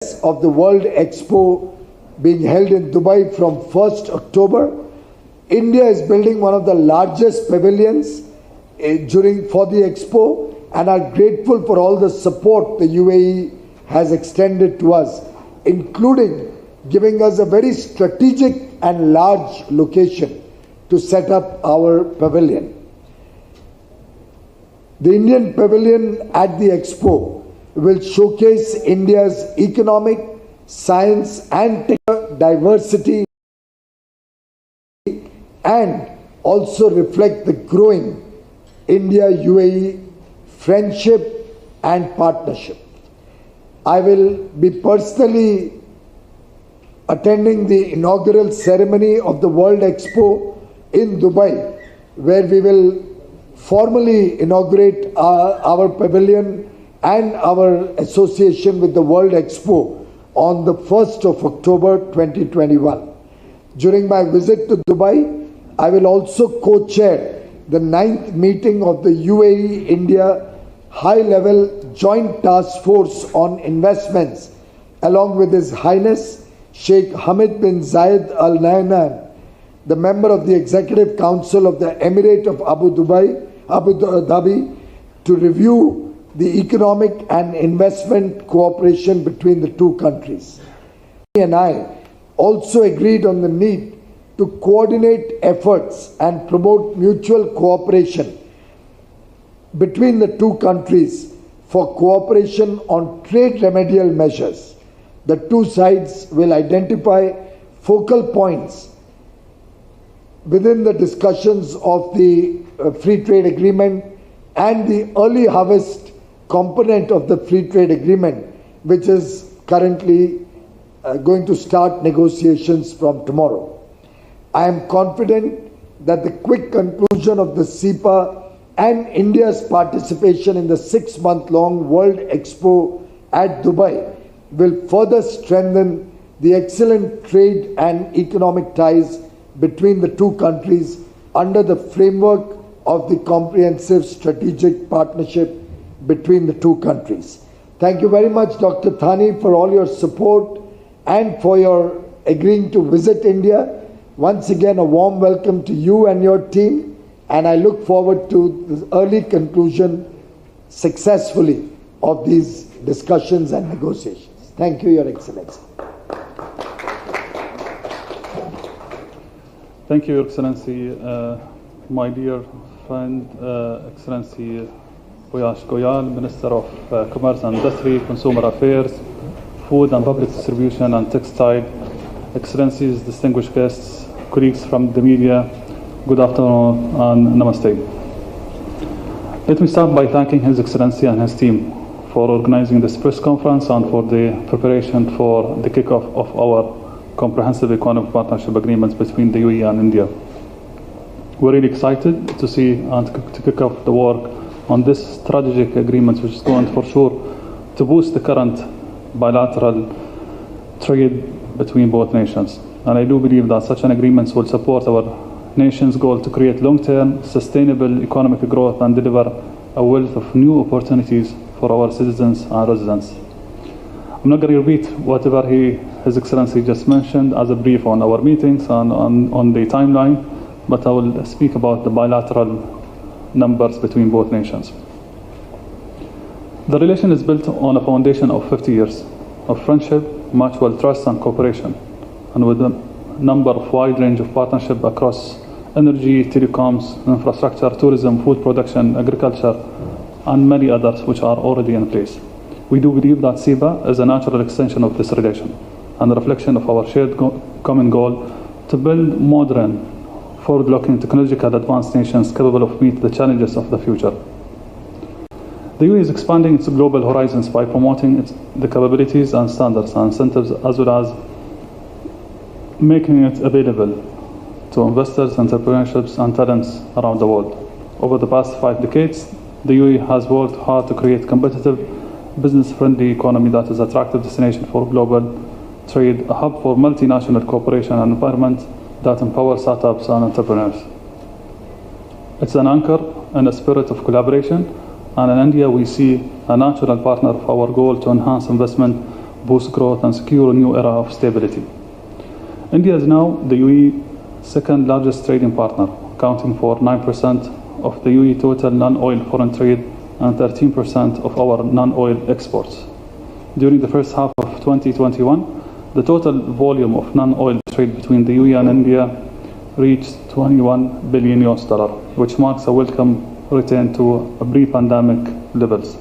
of the World Expo being held in Dubai from 1st October. India is building one of the largest pavilions for the Expo and are grateful for all the support the UAE has extended to us, including giving us a very strategic and large location to set up our pavilion. The Indian pavilion at the Expo will showcase India's economic, science and diversity and also reflect the growing India-UAE friendship and partnership. I will be personally attending the inaugural ceremony of the World Expo in Dubai, where we will formally inaugurate our pavilion and our association with the World Expo on the 1st of October 2021. During my visit to Dubai, I will also co-chair the 9th meeting of the UAE-India High-Level Joint Task Force on Investments, along with His Highness Sheikh Hamad bin Zayed Al Nahyan, the member of the Executive Council of the Emirate of Abu Dhabi, to review the economic and investment cooperation between the two countries. He and I also agreed on the need to coordinate efforts and promote mutual cooperation between the two countries for cooperation on trade remedial measures. The two sides will identify focal points within the discussions of the free trade agreement and the early harvest component of the free trade agreement, which is currently going to start negotiations from tomorrow. I am confident that the quick conclusion of the CEPA and India's participation in the 6-month-long World Expo at Dubai will further strengthen the excellent trade and economic ties between the two countries under the framework of the comprehensive strategic partnership between the two countries. Thank you very much, Dr. Thani, for all your support and for your agreeing to visit India. Once again, a warm welcome to you and your team, and I look forward to the early conclusion successfully of these discussions and negotiations. Thank you, Your Excellency. Thank you, Your Excellency. My dear friend, Excellency Piyush Goyal, Minister of Commerce and Industry, Consumer Affairs, Food and Public Distribution and Textile, Excellencies, distinguished guests, colleagues from the media, good afternoon and namaste. Let me start by thanking His Excellency and his team for organizing this press conference and for the preparation for the kickoff of our comprehensive economic partnership agreements between the UAE and India. We're really excited to see and to kick off the work on this strategic agreement, which is going for sure to boost the current bilateral trade between both nations. And I do believe that such an agreement will support our nation's goal to create long-term, sustainable economic growth and deliver a wealth of new opportunities for our citizens and residents. I'm not going to repeat whatever His Excellency just mentioned as a brief on our meetings and on the timeline, but I will speak about the bilateral numbers between both nations. The relation is built on a foundation of 50 years of friendship, mutual trust and cooperation, and with a number of wide range of partnership across energy, telecoms, infrastructure, tourism, food production, agriculture, and many others which are already in place. We do believe that CEPA is a natural extension of this relation and a reflection of our shared common goal to build modern, forward-looking, technological advanced nations capable of meeting the challenges of the future. The UAE is expanding its global horizons by promoting the capabilities and standards and incentives, as well as making it available to investors, entrepreneurships, and talents around the world. Over the past 5 decades, the UAE has worked hard to create competitive, business-friendly economy that is an attractive destination for global trade, a hub for multinational cooperation, and environment that empowers startups and entrepreneurs. It's an anchor and a spirit of collaboration, and in India we see a natural partner of our goal to enhance investment boost growth, and secure a new era of stability. India is now the UAE second largest trading partner, accounting for 9% of the UAE total non-oil foreign trade and 13% of our non-oil exports. During the first half of 2021, the total volume of non-oil trade between the UAE and India reached $21 billion, which marks a welcome return to pre-pandemic levels.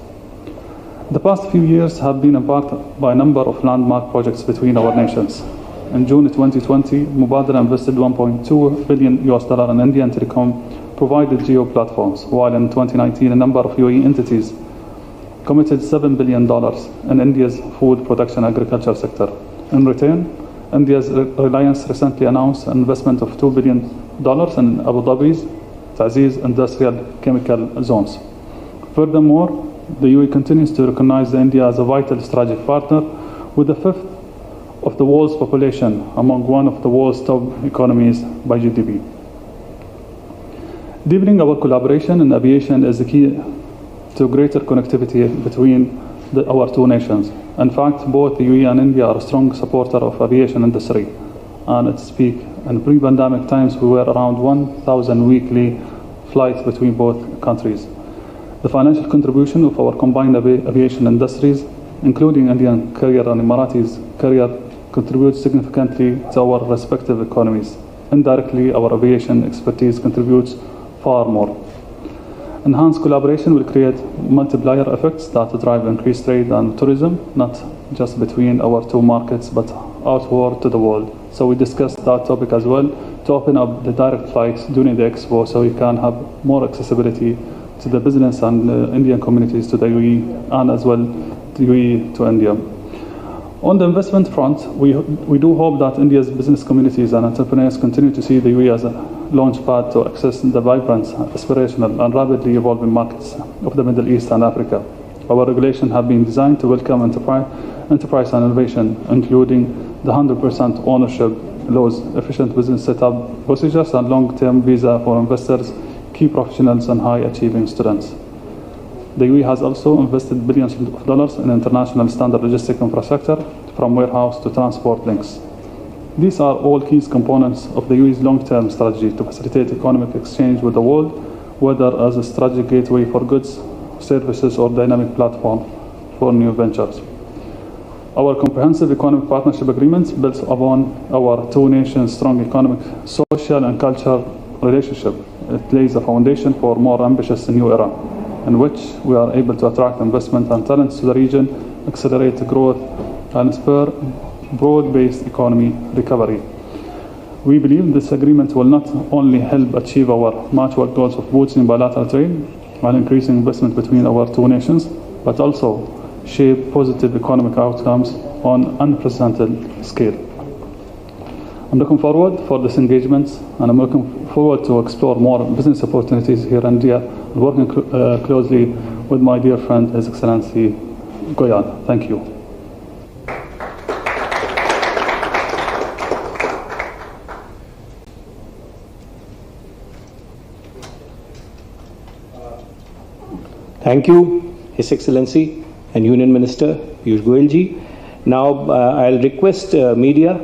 The past few years have been marked by a number of landmark projects between our nations. In June 2020, Mubadala invested $1.2 billion in Indian telecom provided geo platforms, while in 2019 a number of UAE entities committed $7 billion in India's food production agriculture sector. In return, India's Reliance recently announced an investment of $2 billion in Abu Dhabi's Ta'ziz industrial chemical zones. Furthermore, the UAE continues to recognize India as a vital strategic partner with a fifth of the world's population among one of the world's top economies by GDP. Deepening our collaboration in aviation is the key to greater connectivity between our two nations. In fact, both the UAE and India are a strong supporter of aviation industry. And at its peak, in pre-pandemic times, we were around 1,000 weekly flights between both countries. The financial contribution of our combined aviation industries, including Indian carrier and Emiratis carrier, contributes significantly to our respective economies. Indirectly, our aviation expertise contributes far more. Enhanced collaboration will create multiplier effects that drive increased trade and tourism, not just between our two markets, but outward to the world. So we discussed that topic as well, to open up the direct flights during the expo so we can have more accessibility to the business and Indian communities to the UAE, and as well the UAE to India. On the investment front, we do hope that India's business communities and entrepreneurs continue to see the UAE as a launchpad to access the vibrant, aspirational and rapidly evolving markets of the Middle East and Africa. Our regulations have been designed to welcome enterprise and innovation, including the 100% ownership laws, efficient business setup procedures and long-term visa for investors, key professionals and high-achieving students. The UAE has also invested billions of dollars in international standard logistic infrastructure, from warehouse to transport links. These are all key components of the UAE's long-term strategy to facilitate economic exchange with the world, whether as a strategic gateway for goods, services, or dynamic platform for new ventures. Our comprehensive economic partnership agreement builds upon our two nations' strong economic, social, and cultural relationship. It lays a foundation for a more ambitious new era, in which we are able to attract investment and talents to the region, accelerate growth, and spur broad-based economy recovery. We believe this agreement will not only help achieve our mutual goals of boosting bilateral trade and increasing investment between our two nations, but also shape positive economic outcomes on unprecedented scale. I'm looking forward for this engagement, and I'm looking forward to explore more business opportunities here in India, and working closely with my dear friend, His Excellency Goyal. Thank you. Thank you, His Excellency and Union Minister Piyush Goyal ji. Now I'll request media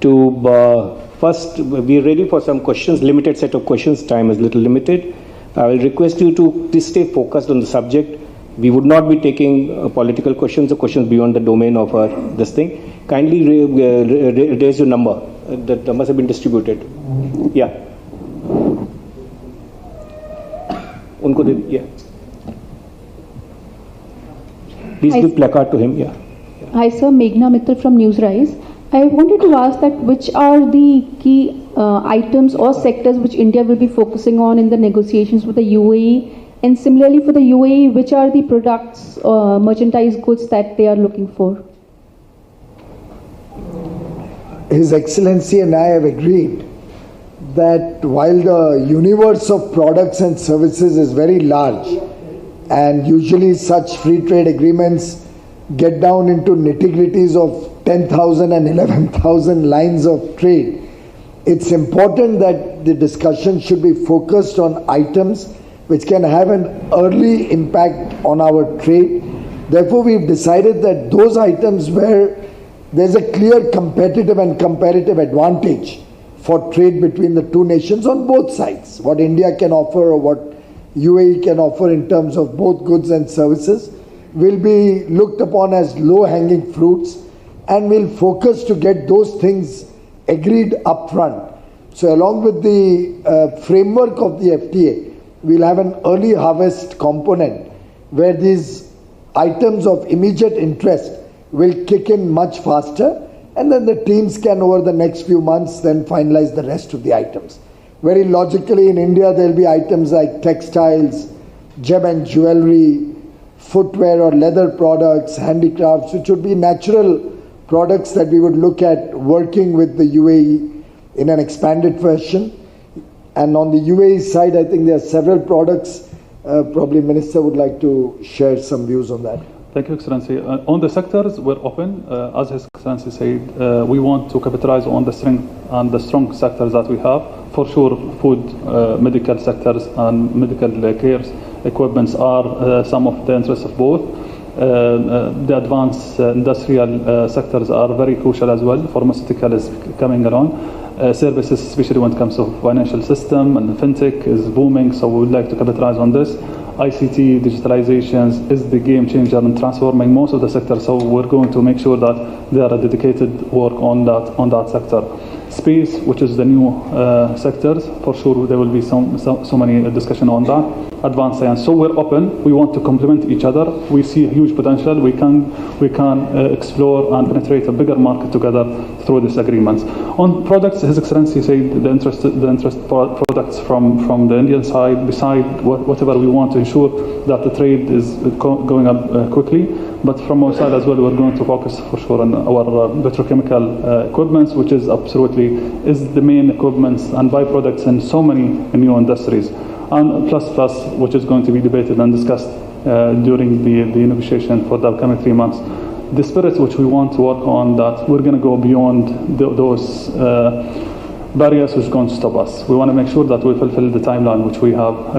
to first be ready for some questions, limited set of questions, time is little limited. I will request you to please stay focused on the subject. We would not be taking political questions or questions beyond the domain of this thing. Kindly raise your number. The numbers have been distributed. Yeah. Yeah. Please give placard to him. Yeah. Hi sir, Meghna Mittal from Newsrise. I wanted to ask that which are the key items or sectors which India will be focusing on in the negotiations with the UAE, and similarly for the UAE, which are the products, merchandise goods that they are looking for? His Excellency and I have agreed that while the universe of products and services is very large, and usually such free trade agreements get down into nitty-gritties of 10,000 and 11,000 lines of trade, it's important that the discussion should be focused on items which can have an early impact on our trade Therefore, we've decided that those items where there's a clear competitive and comparative advantage for trade between the two nations on both sides, what India can offer or what UAE can offer in terms of both goods and services, will be looked upon as low-hanging fruits, and we'll focus to get those things agreed upfront. So along with the framework of the FTA, we'll have an early harvest component where these items of immediate interest will kick in much faster, and then the teams can over the next few months then finalize the rest of the items. Very logically in India there will be items like textiles, gem and jewelry, footwear or leather products, handicrafts, which would be natural products that we would look at working with the UAE in an expanded fashion. And on the UAE side, I think there are several products. Probably Minister would like to share some views on that. Thank you, Excellency. On the sectors, we're open. As His Excellency said, we want to capitalize on the strength and the strong sectors that we have. For sure, food, medical sectors and medical care equipments are some of the interests of both. The advanced industrial sectors are very crucial as well. Pharmaceutical is coming along. Services, especially when it comes to financial system and fintech, is booming, so we would like to capitalize on this. ICT, digitalizations is the game changer in transforming most of the sector, so we're going to make sure that there are dedicated work on that sector. Space, which is the new sectors, for sure there will be so many discussion on that. Advanced science, so we're open. We want to complement each other. We see huge potential. We can explore and penetrate a bigger market together through these agreements. On products, His Excellency said the interest products from the Indian side. Beside whatever we want to ensure that the trade is going up quickly. But from our side as well, we're going to focus for sure on our petrochemical equipments, which is absolutely is the main equipments and byproducts in so many new industries. And plus, which is going to be debated and discussed during the negotiation for the upcoming 3 months. The spirit which we want to work on, that we're going to go beyond those barriers which are going to stop us. We want to make sure that we fulfill the timeline which we have